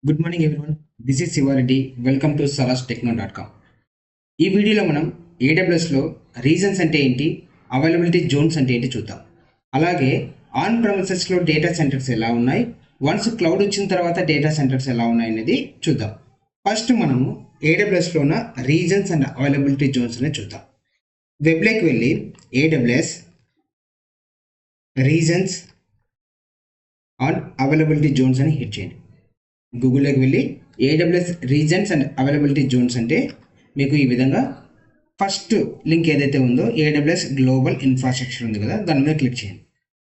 Good morning everyone. This is Sivareddy. Welcome to sarastechno.com. ఈ వీడియోలో మనం ఏడబ్ల్యూఎస్లో రీజన్స్ అంటే ఏంటి, అవైలబిలిటీ జోన్స్ అంటే ఏంటి చూద్దాం. అలాగే ఆన్ ప్రమిసెస్లో డేటా సెంటర్స్ ఎలా ఉన్నాయి, వన్స్ క్లౌడ్ వచ్చిన తర్వాత డేటా సెంటర్స్ ఎలా ఉన్నాయి అనేది చూద్దాం. ఫస్ట్ మనము ఏడబ్ల్యూఎస్లో ఉన్న రీజన్స్ అండ్ అవైలబిలిటీ జోన్స్ అనేది చూద్దాం. వెబ్లోకి వెళ్ళి AWS reasons and availability Jones అని హిట్ చేయండి. గూగుల్లోకి వెళ్ళి AWS reasons and availability Jones అంటే మీకు ఈ విధంగా ఫస్ట్ లింక్ ఏదైతే ఉందో ఏడబ్ల్యూఎస్ గ్లోబల్ ఇన్ఫ్రాస్ట్రక్చర్ ఉంది కదా, దాని మీద క్లిక్ చేయండి.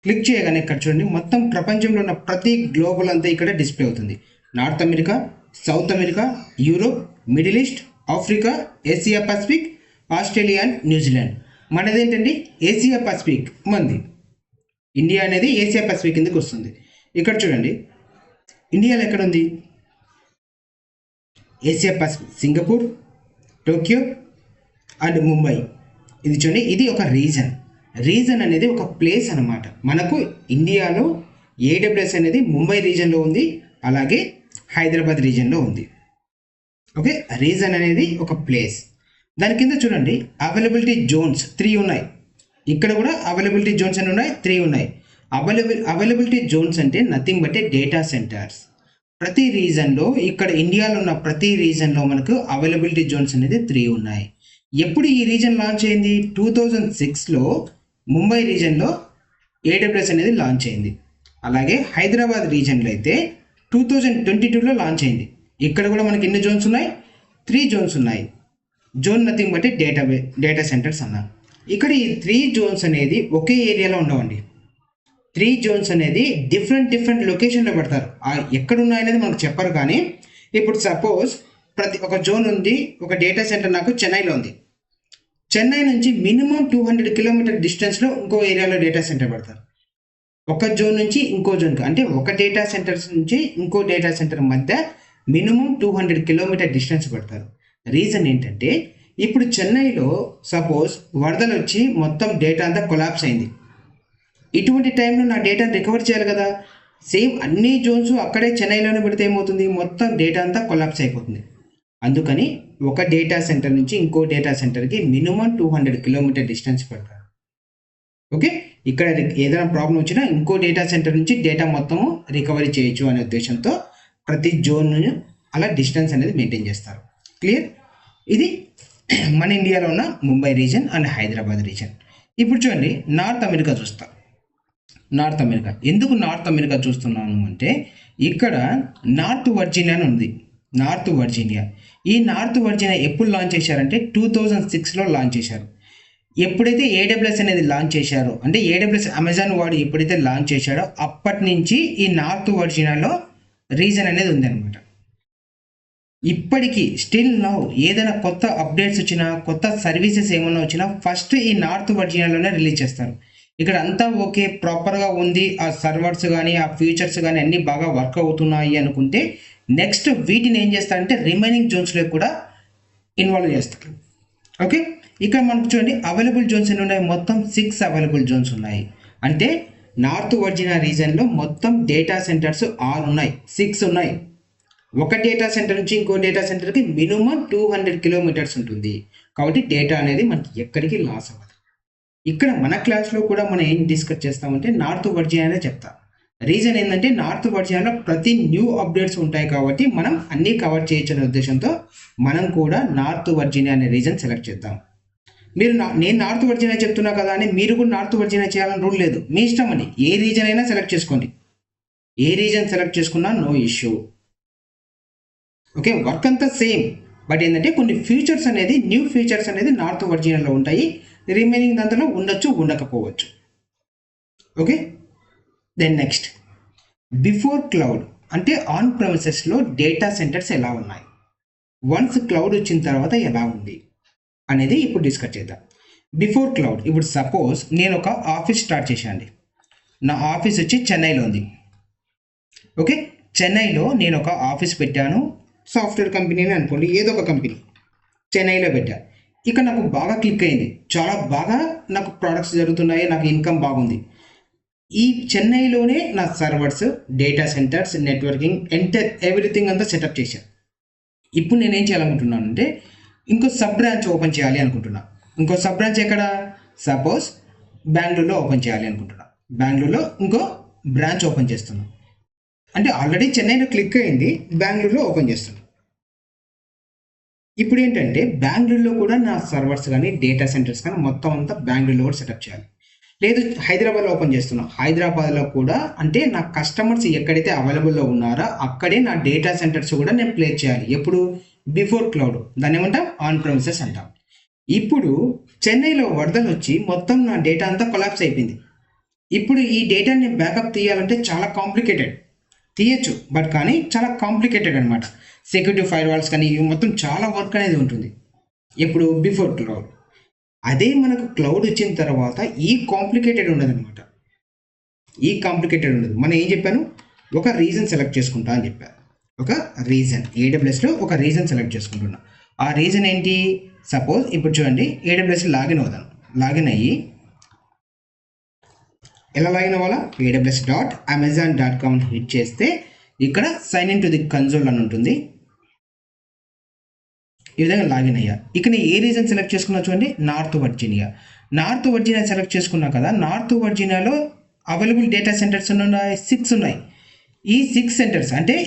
క్లిక్ చేయగానే ఇక్కడ చూడండి, మొత్తం ప్రపంచంలో ఉన్న ప్రతి గ్లోబల్ అంతా ఇక్కడ డిస్ప్లే అవుతుంది. North America, south America, Europe, middle east, Africa, Asia Pacific, Australia and New Zealand. మనది ఏంటండి ఏసియా పసిఫిక్. మంది ఇండియా అనేది ఏసియా పసిఫిక్ కిందకి వస్తుంది. ఇక్కడ చూడండి, ఇండియాలో ఎక్కడ ఉంది? Asia Pacific, Singapore, Tokyo and Mumbai. ఇది చూడండి, ఇది ఒక రీజన్. రీజన్ అనేది ఒక ప్లేస్ అన్నమాట. మనకు ఇండియాలో ఏడబ్ల్యూఎస్ అనేది ముంబై రీజన్లో ఉంది, అలాగే హైదరాబాద్ రీజన్లో ఉంది. ఓకే, రీజన్ అనేది ఒక ప్లేస్. దాని కింద చూడండి అవైలబిలిటీ జోన్స్ 3 ఉన్నాయి. ఇక్కడ కూడా అవైలబిలిటీ జోన్స్ అని ఉన్నాయి, 3 ఉన్నాయి. అవైలబిలిటీ జోన్స్ అంటే నథింగ్ బట్ డేటా సెంటర్స్. ప్రతి రీజన్లో, ఇక్కడ ఇండియాలో ఉన్న ప్రతి రీజన్లో మనకు అవైలబిలిటీ జోన్స్ అనేది 3 ఉన్నాయి. ఎప్పుడు ఈ రీజన్ లాంచ్ అయింది? 2006లో ముంబై రీజన్లో ఏడబ్ల్యూఎస్ అనేది లాంచ్ అయింది. అలాగే హైదరాబాద్ రీజన్లో అయితే 2022లో లాంచ్ అయింది. ఇక్కడ కూడా మనకి ఎన్ని జోన్స్ ఉన్నాయి? 3 జోన్స్ ఉన్నాయి. Zone nothing but data centres అన్నారు. ఇక్కడ ఈ 3 జోన్స్ అనేది ఒకే ఏరియాలో ఉండవండి. 3 జోన్స్ అనేది డిఫరెంట్ లొకేషన్లో పెడతారు. ఎక్కడ ఉన్నాయనేది మనకు చెప్పరు. కానీ ఇప్పుడు సపోజ్ ఒక జోన్ ఉంది, ఒక డేటా సెంటర్ నాకు చెన్నైలో ఉంది. చెన్నై నుంచి మినిమం 200 కిలోమీటర్ డిస్టెన్స్లో ఇంకో ఏరియాలో డేటా సెంటర్ పెడతారు. ఒక జోన్ నుంచి ఇంకో జోన్కి, అంటే ఒక డేటా సెంటర్స్ నుంచి ఇంకో డేటా సెంటర్ మధ్య మినిమం 200 కిలోమీటర్ డిస్టెన్స్ పెడతారు. రీజన్ ఏంటంటే, ఇప్పుడు చెన్నైలో సపోజ్ వరదలు వచ్చి మొత్తం డేటా అంతా కొలాప్స్ అయింది. ఇటువంటి టైంలో నా డేటాను రికవర్ చేయాలి కదా. సేమ్ అన్ని జోన్స్ అక్కడే చెన్నైలోనే పెడితే ఏమవుతుంది? మొత్తం డేటా అంతా కొలాప్స్ అయిపోతుంది. అందుకని ఒక డేటా సెంటర్ నుంచి ఇంకో డేటా సెంటర్కి మినిమం 200 కిలోమీటర్ డిస్టెన్స్ పెడతారు. ఓకే, ఇక్కడ ఏదైనా ప్రాబ్లం వచ్చినా ఇంకో డేటా సెంటర్ నుంచి డేటా మొత్తము రికవరీ చేయొచ్చు అనే ఉద్దేశంతో ప్రతి జోన్ అలా డిస్టెన్స్ అనేది మెయింటైన్ చేస్తారు. క్లియర్? ఇది మన ఇండియాలో ఉన్న Mumbai reason and Hyderabad reason. ఇప్పుడు చూడండి, నార్త్ అమెరికా చూస్తాం. నార్త్ అమెరికా ఎందుకు నార్త్ అమెరికా చూస్తున్నాను అంటే, ఇక్కడ నార్త్ వర్జీనియా అని ఉంది. నార్త్ వర్జీనియా, ఈ నార్త్ వర్జీనియా ఎప్పుడు లాంచ్ చేశారంటే 2006లో లాంచ్ చేశారు. ఎప్పుడైతే ఏడబ్ల్యూఎస్ అనేది లాంచ్ చేశారో, అంటే ఏడబ్ల్యూఎస్ అమెజాన్ వాడు ఎప్పుడైతే లాంచ్ చేశాడో అప్పటి నుంచి ఈ నార్త్ వర్జీనియాలో రీజన్ అనేది ఉందన్నమాట. ఇప్పటికీ స్టిల్ నౌ ఏదైనా కొత్త అప్డేట్స్ వచ్చినా, కొత్త సర్వీసెస్ ఏమైనా వచ్చినా ఫస్ట్ ఈ నార్త్ వర్జీనియాలోనే రిలీజ్ చేస్తారు. ఇక్కడ అంతా ఓకే, ప్రాపర్గా ఉంది, ఆ సర్వర్స్ కానీ ఆ ఫీచర్స్ కానీ అన్నీ బాగా వర్క్ అవుతున్నాయి అనుకుంటే నెక్స్ట్ వీటిని ఏం చేస్తారంటే రిమైనింగ్ జోన్స్లో కూడా ఇన్వాల్వ్ చేస్తారు. ఓకే, ఇక్కడ మనకు చూడండి అవైలబుల్ జోన్స్ ఎన్ని ఉన్నాయి? మొత్తం 6 అవైలబుల్ జోన్స్ ఉన్నాయి. అంటే నార్త్ వర్జీనియా రీజన్లో మొత్తం డేటా సెంటర్స్ 6 ఉన్నాయి, 6 ఉన్నాయి. ఒక డేటా సెంటర్ నుంచి ఇంకో డేటా సెంటర్కి మినిమం 200 కిలోమీటర్స్ ఉంటుంది. కాబట్టి డేటా అనేది మనకి ఎక్కడికి లాస్ అవ్వదు. ఇక్కడ మన క్లాస్లో కూడా మనం ఏం డిస్కస్ చేస్తామంటే నార్త్ వర్జీనియానే చెప్తా. రీజన్ ఏంటంటే నార్త్ వర్జీనియాలో ప్రతి న్యూ అప్డేట్స్ ఉంటాయి కాబట్టి మనం అన్నీ కవర్ చేయొచ్చు అనే ఉద్దేశంతో మనం కూడా నార్త్ వర్జీనియా అనే రీజన్ సెలెక్ట్ చేద్దాం. నేను నార్త్ వర్జీనియా చెప్తున్నా కదా అని మీరు కూడా నార్త్ వర్జీనియా చేయాలని రూల్ లేదు, మీ ఇష్టం అండి. ఏ రీజన్ అయినా సెలెక్ట్ చేసుకోండి, ఏ రీజన్ సెలెక్ట్ చేసుకున్నా నో ఇష్యూ. ఓకే, వర్క్ అంతా సేమ్, బట్ ఏంటంటే కొన్ని ఫీచర్స్ అనేది న్యూ ఫీచర్స్ అనేది నార్త్ వర్జీనియాలో ఉంటాయి, రిమైనింగ్ దాంట్లో ఉండొచ్చు, ఉండకపోవచ్చు. Okay, then next before cloud అంటే ఆన్ ప్రెమిసెస్లో డేటా సెంటర్స్ ఎలా ఉన్నాయి, వన్స్ క్లౌడ్ వచ్చిన తర్వాత ఎలా ఉంది అనేది ఇప్పుడు డిస్కస్ చేద్దాం. బిఫోర్ క్లౌడ్, ఇప్పుడు సపోజ్ నేను ఒక ఆఫీస్ స్టార్ట్ చేశాను. నా ఆఫీస్ వచ్చి చెన్నైలో ఉంది. ఓకే, చెన్నైలో నేను ఒక ఆఫీస్ పెట్టాను, సాఫ్ట్వేర్ కంపెనీని అనుకోండి, ఏదో ఒక కంపెనీ చెన్నైలో పెట్టా. ఇక్కడ నాకు బాగా క్లిక్ అయింది, చాలా బాగా నాకు ప్రోడక్ట్స్ జరుగుతున్నాయి, నాకు ఇన్కమ్ బాగుంది. ఈ చెన్నైలోనే నా servers, data centres, networking, everything అంతా సెటప్ చేశాను. ఇప్పుడు నేనేం చేయాలనుకుంటున్నాను అంటే ఇంకో సబ్ బ్రాంచ్ ఓపెన్ చేయాలి అనుకుంటున్నా. ఇంకో సబ్ బ్రాంచ్ ఎక్కడ? సపోజ్ బెంగళూరులో ఓపెన్ చేయాలి అనుకుంటున్నా. బెంగళూరులో ఇంకో బ్రాంచ్ ఓపెన్ చేస్తున్నాను. అంటే ఆల్రెడీ చెన్నైలో క్లిక్ అయింది, బెంగళూరులో ఓపెన్ చేస్తున్నాను. ఇప్పుడు ఏంటంటే బెంగళూరులో కూడా నా సర్వర్స్ కానీ డేటా సెంటర్స్ కానీ మొత్తం అంతా బెంగళూరులో కూడా సెటప్ చేయాలి. లేదు హైదరాబాద్లో ఓపెన్ చేస్తున్నాం. హైదరాబాద్లో కూడా అంటే నా కస్టమర్స్ ఎక్కడైతే అవైలబుల్లో ఉన్నారో అక్కడే నా డేటా సెంటర్స్ కూడా నేను ప్లేస్ చేయాలి. ఎప్పుడు? Before cloud. దాన్ని ఏమంటాం? ఆన్ ప్రెమిసెస్ అంటాం. ఇప్పుడు చెన్నైలో వరదలు వచ్చి మొత్తం నా డేటా అంతా కొలాప్స్ అయిపోయింది. ఇప్పుడు ఈ డేటాని బ్యాకప్ తీయాలంటే చాలా కాంప్లికేటెడ్. తీయచ్చు, బట్ కానీ చాలా కాంప్లికేటెడ్ అనమాట. సెక్యూరిటీ ఫైర్ వాల్స్ కానీ ఇవి మొత్తం చాలా వర్క్ అనేది ఉంటుంది. ఎప్పుడు? Before cloud. అదే మనకు క్లౌడ్ వచ్చిన తర్వాత ఈ కాంప్లికేటెడ్ ఉండదు అనమాట. ఈ కాంప్లికేటెడ్ ఉండదు. మనం ఏం చెప్పాను? ఒక రీజన్ సెలెక్ట్ చేసుకుంటా అని చెప్పాను. ఒక రీజన్, ఏడబ్ల్యూఎస్లో ఒక రీజన్ సెలెక్ట్ చేసుకుంటున్నా. ఆ రీజన్ ఏంటి? సపోజ్ ఇప్పుడు చూడండి, ఏడబ్ల్యూఎస్ లాగిన్ అవుతాను. లాగిన్ అయ్యి ఎలా లాగిన్ అవ్వాలా? aws.amazon.com హిట్ చేస్తే ఇక్కడ sign in to the console అని ఉంటుంది. ఈ విధంగా లాగిన్ అయ్యా. ఇక్కడ ఏ రీజన్ సెలెక్ట్ చేసుకున్నా చూడండి, north Virginia. North Virginia select చేసుకున్నా కదా, నార్త్ వర్జీనియాలో అవైలబుల్ డేటా సెంటర్స్ ఉన్నాయి, 6 ఉన్నాయి. ఈ 6 సెంటర్స్ అంటే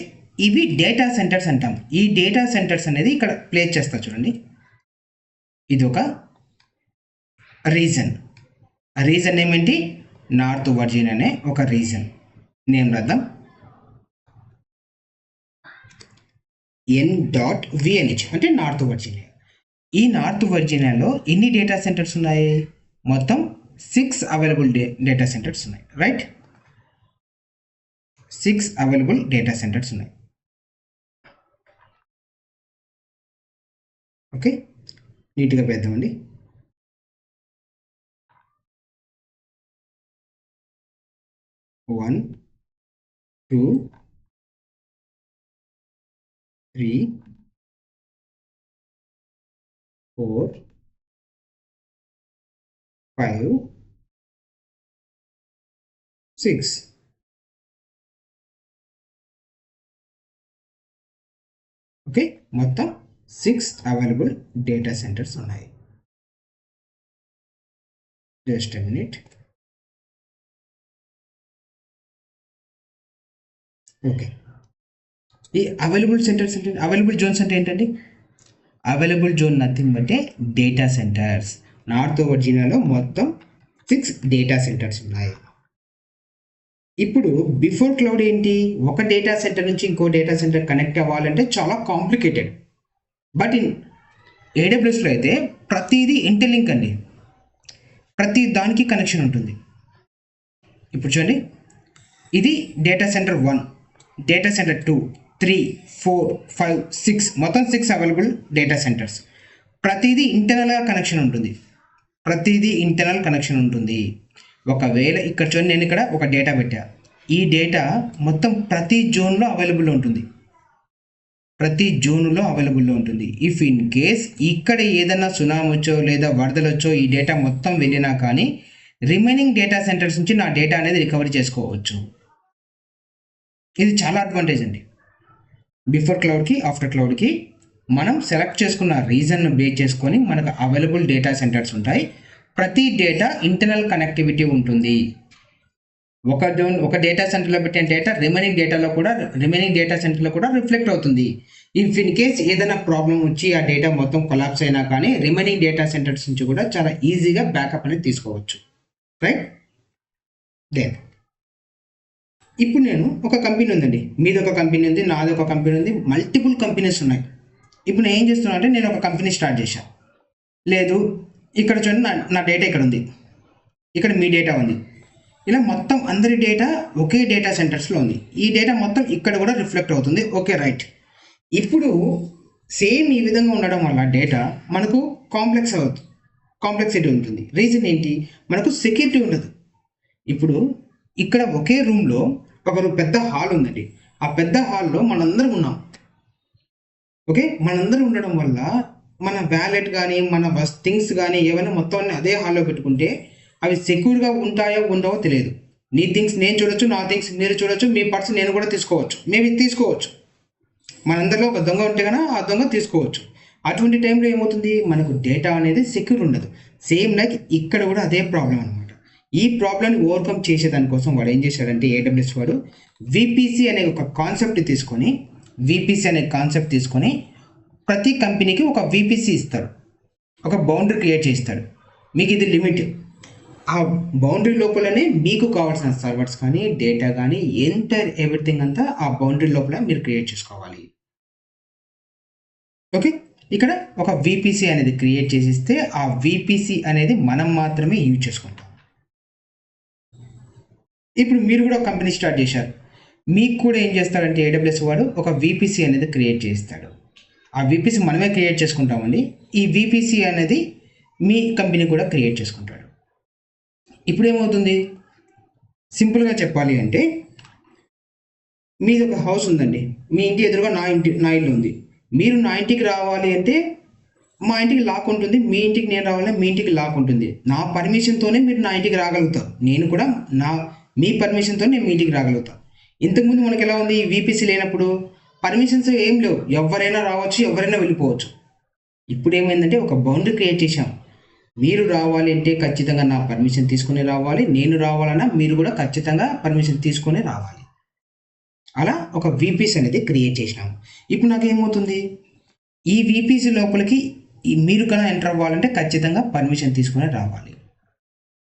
ఇవి డేటా సెంటర్స్ అంటాం. ఈ డేటా సెంటర్స్ అనేది ఇక్కడ ప్లేస్ చేస్తా చూడండి. ఇది ఒక రీజన్. రీజన్ ఏమేంటి? నార్త్ వర్జీనియా అనే ఒక రీజన్ నేమ్ రాద్దాం. N.VNH అంటే నార్త్ వర్జీనియా. ఈ నార్త్ వర్జీనియాలో ఎన్ని డేటా సెంటర్స్ ఉన్నాయి? మొత్తం 6 అవైలబుల్ డేటా సెంటర్స్ ఉన్నాయి. రైట్, 6 అవైలబుల్ డేటా సెంటర్స్ ఉన్నాయి. ఓకే, నీట్గా పెద్దామండి. వన్, 2, 3, 4, 5, 6. ఓకే, మొత్తం 6 అవైలబుల్ డేటా సెంటర్స్ ఉన్నాయి. Just a minute. ఓకే, ఈ అవైలబుల్ సెంటర్స్ అంటే, అవైలబుల్ జోన్స్ అంటే ఏంటండి? అవైలబుల్ జోన్ నథింగ్ బట్టే డేటా సెంటర్స్. నార్త్ వర్జీనియాలో మొత్తం 6 డేటా సెంటర్స్ ఉన్నాయి. ఇప్పుడు బిఫోర్ క్లౌడ్ ఏంటి? ఒక డేటా సెంటర్ నుంచి ఇంకో డేటా సెంటర్ కనెక్ట్ అవ్వాలంటే చాలా కాంప్లికేటెడ్. బట్ ఇన్ ఏడబ్ల్యూఎస్లో అయితే ప్రతిదీ ఇంటర్లింక్ అండి. ప్రతి దానికి కనెక్షన్ ఉంటుంది. ఇప్పుడు చూడండి, ఇది డేటా సెంటర్ 1, డేటా సెంటర్ 2, 3, 4, 5, 6 మొత్తం 6 అవైలబుల్ డేటా సెంటర్స్. ప్రతిదీ ఇంటర్నల్గా కనెక్షన్ ఉంటుంది. ప్రతిదీ ఇంటర్నల్ కనెక్షన్ ఉంటుంది. ఒకవేళ ఇక్కడ చూడండి, నేను ఇక్కడ ఒక డేటా పెట్టా. ఈ డేటా మొత్తం ప్రతి జోన్లో అవైలబుల్ ఉంటుంది. ప్రతి జోన్లో అవైలబుల్లో ఉంటుంది. ఇఫ్ ఇన్ కేస్ ఇక్కడ ఏదైనా సునామీ వచ్చో లేదా వరదలు వచ్చో ఈ డేటా మొత్తం వెళ్ళినా కానీ రిమైనింగ్ డేటా సెంటర్స్ నుంచి నా డేటా అనేది రికవరీ చేసుకోవచ్చు. ఇది చాలా అడ్వాంటేజ్ అండి. బిఫోర్ క్లౌడ్కి ఆఫ్టర్ క్లౌడ్కి మనం సెలెక్ట్ చేసుకున్న రీజన్ను బేస్ చేసుకొని మనకు అవైలబుల్ డేటా సెంటర్స్ ఉంటాయి. ప్రతి డేటా ఇంటర్నల్ కనెక్టివిటీ ఉంటుంది. ఒక డేటా సెంటర్లో పెట్టిన డేటా రిమైనింగ్ డేటా సెంటర్లో కూడా రిఫ్లెక్ట్ అవుతుంది. ఇఫ్ ఇన్ కేస్ ఏదైనా ప్రాబ్లం వచ్చి ఆ డేటా మొత్తం కొలాప్స్ అయినా కానీ రిమైనింగ్ డేటా సెంటర్స్ నుంచి కూడా చాలా ఈజీగా బ్యాకప్ అనేది తీసుకోవచ్చు. రైట్, దెన్ ఇప్పుడు నేను ఒక కంపెనీ ఉందండి, మీది ఒక కంపెనీ ఉంది, నాది ఒక కంపెనీ ఉంది, మల్టిపుల్ కంపెనీస్ ఉన్నాయి. ఇప్పుడు నేను ఏం చేస్తున్నా అంటే నేను ఒక కంపెనీ స్టార్ట్ చేశాను. లేదు ఇక్కడ చూడండి, నా డేటా ఇక్కడ ఉంది, ఇక్కడ మీ డేటా ఉంది. ఇలా మొత్తం అందరి డేటా ఒకే డేటా సెంటర్స్లో ఉంది. ఈ డేటా మొత్తం ఇక్కడ కూడా రిఫ్లెక్ట్ అవుతుంది. Okay, right. ఇప్పుడు సేమ్ ఈ విధంగా ఉండడం వల్ల డేటా మనకు కాంప్లెక్సిటీ ఉంటుంది. రీజన్ ఏంటి? మనకు సెక్యూరిటీ ఉండదు. ఇప్పుడు ఇక్కడ ఒకే రూమ్లో ఒక పెద్ద హాల్ ఉందండి. ఆ పెద్ద హాల్లో మనందరం ఉన్నాం. ఓకే, మనందరం ఉండడం వల్ల మన వ్యాలెట్ కానీ మన థింగ్స్ కానీ ఏమైనా మొత్తం అదే హాల్లో పెట్టుకుంటే అవి సెక్యూర్గా ఉంటాయో ఉండవో తెలియదు. నీ థింగ్స్ నేను చూడొచ్చు, నా థింగ్స్ మీరు చూడొచ్చు, మీ పర్స్ నేను కూడా తీసుకోవచ్చు, మేము తీసుకోవచ్చు. మనందరిలో ఒక దొంగ ఉంటే కనుక ఆ దొంగ తీసుకోవచ్చు. అటువంటి టైంలో ఏమవుతుంది, మనకు డేటా అనేది సెక్యూర్ ఉండదు. సేమ్ లైక్ ఇక్కడ కూడా అదే ప్రాబ్లం అనమాట. ఈ ప్రాబ్లమ్ని ఓవర్కమ్ చేసేదానికోసం వాడు ఏం చేశాడంటే ఏడబ్ల్యూఎస్ వాడు విపిసి అనే ఒక కాన్సెప్ట్ తీసుకొని ప్రతి కంపెనీకి ఒక విపిసి ఇస్తాడు, ఒక బౌండరీ క్రియేట్ చేస్తాడు. మీకు ఇది లిమిట్, ఆ బౌండరీ లోపలనే మీకు కావాల్సిన సర్వర్స్ కానీ డేటా కానీ ఎవ్రీథింగ్ అంతా ఆ బౌండరీ లోపల మీరు క్రియేట్ చేసుకోవాలి. ఓకే, ఇక్కడ ఒక విపిసి అనేది క్రియేట్ చేసిస్తే ఆ విపిసి అనేది మనం మాత్రమే యూజ్ చేసుకుంటాం. ఇప్పుడు మీరు కూడా ఒక కంపెనీ స్టార్ట్ చేశారు, మీకు కూడా ఏం చేస్తాడంటే ఏడబ్ల్యూఎస్ వాడు ఒక విపిసి అనేది క్రియేట్ చేస్తాడు. ఆ విపిసి మనమే క్రియేట్ చేసుకుంటామండి. ఈ విపిసి అనేది మీ కంపెనీ కూడా క్రియేట్ చేసుకుంటాడు. ఇప్పుడు ఏమవుతుంది, సింపుల్గా చెప్పాలి అంటే మీది ఒక హౌస్ ఉందండి, మీ ఇంటి ఎదురుగా నా ఇల్లు ఉంది. మీరు నా ఇంటికి రావాలి అంటే మా ఇంటికి లాక్ ఉంటుంది, మీ ఇంటికి నేను రావాలంటే మీ ఇంటికి లాక్ ఉంటుంది. నా పర్మిషన్తోనే మీరు నా ఇంటికి రాగలుగుతారు, నేను కూడా మీ పర్మిషన్తో నేను మీ ఇంటికి రాగలుగుతాను. ఇంతకుముందు మనకి ఎలా ఉంది, విపిసి లేనప్పుడు పర్మిషన్స్ ఏం లేవు, ఎవరైనా రావచ్చు, ఎవరైనా వెళ్ళిపోవచ్చు. ఇప్పుడు ఏమైందంటే ఒక బౌండరీ క్రియేట్ చేశాం. మీరు రావాలి అంటే ఖచ్చితంగా నా పర్మిషన్ తీసుకుని రావాలి, నేను రావాలన్నా మీరు కూడా ఖచ్చితంగా పర్మిషన్ తీసుకొని రావాలి. అలా ఒక విపిసి అనేది క్రియేట్ చేసినాము. ఇప్పుడు నాకు ఏమవుతుంది, ఈ విపిసి లోపలికి మీరు కన్నా ఎంటర్ అవ్వాలంటే ఖచ్చితంగా పర్మిషన్ తీసుకుని రావాలి.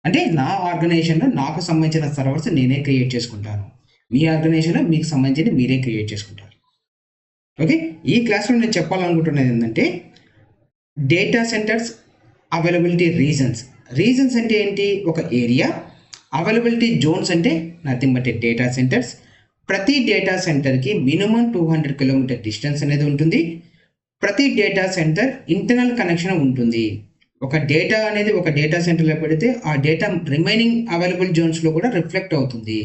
అంటే నా ఆర్గనైజేషన్లో నాకు సంబంధించిన సర్వర్స్ నేనే క్రియేట్ చేసుకుంటాను, మీ ఆర్గనైజేషన్లో మీకు సంబంధించిన మీరే క్రియేట్ చేసుకుంటారు. ఓకే, ఈ క్లాస్లో నేను చెప్పాలనుకుంటున్నది ఏంటంటే డేటా సెంటర్స్ అవైలబిలిటీ రీజన్స్ అంటే ఏంటి, ఒక ఏరియా. అవైలబిలిటీ జోన్స్ అంటే నథింగ్ బట్ డేటా సెంటర్స్. ప్రతి డేటా సెంటర్కి మినిమం 200 కిలోమీటర్ డిస్టెన్స్ అనేది ఉంటుంది. ప్రతి డేటా సెంటర్ ఇంటర్నల్ కనెక్షన్ ఉంటుంది. ఒక డేటా అనేది ఒక డేటా సెంటర్లో పెడితే ఆ డేటా రిమైనింగ్ అవైలబుల్ జోన్స్లో కూడా రిఫ్లెక్ట్ అవుతుంది.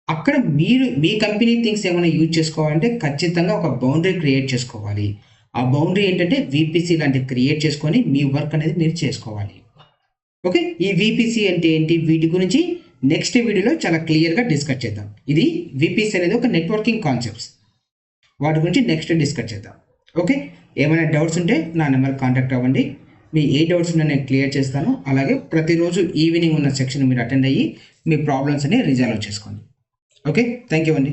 అక్కడ మీరు మీ కంపెనీ థింగ్స్ ఏమైనా యూజ్ చేసుకోవాలంటే ఖచ్చితంగా ఒక బౌండరీ క్రియేట్ చేసుకోవాలి. ఆ బౌండరీ ఏంటంటే విపిసి లాంటివి క్రియేట్ చేసుకొని మీ వర్క్ అనేది మీరు చేసుకోవాలి. ఓకే, ఈ విపిసి అంటే ఏంటి, వీటి గురించి నెక్స్ట్ వీడియోలో చాలా క్లియర్గా డిస్కస్ చేద్దాం. ఇది విపిసి అనేది ఒక నెట్వర్కింగ్ కాన్సెప్ట్స్, వాటి గురించి నెక్స్ట్ డిస్కస్ చేద్దాం. ఓకే, ఏమైనా డౌట్స్ ఉంటే నా నెంబర్ కాంటాక్ట్ అవ్వండి. మీ ఏ డౌట్స్ ఉన్నా నేను క్లియర్ చేస్తాను. అలాగే ప్రతిరోజు ఈవినింగ్ ఉన్న సెక్షన్ మీరు అటెండ్ అయ్యి మీ ప్రాబ్లమ్స్ అని రిజాల్వ్ చేసుకోండి. ఓకే, థ్యాంక్ యూ అండి.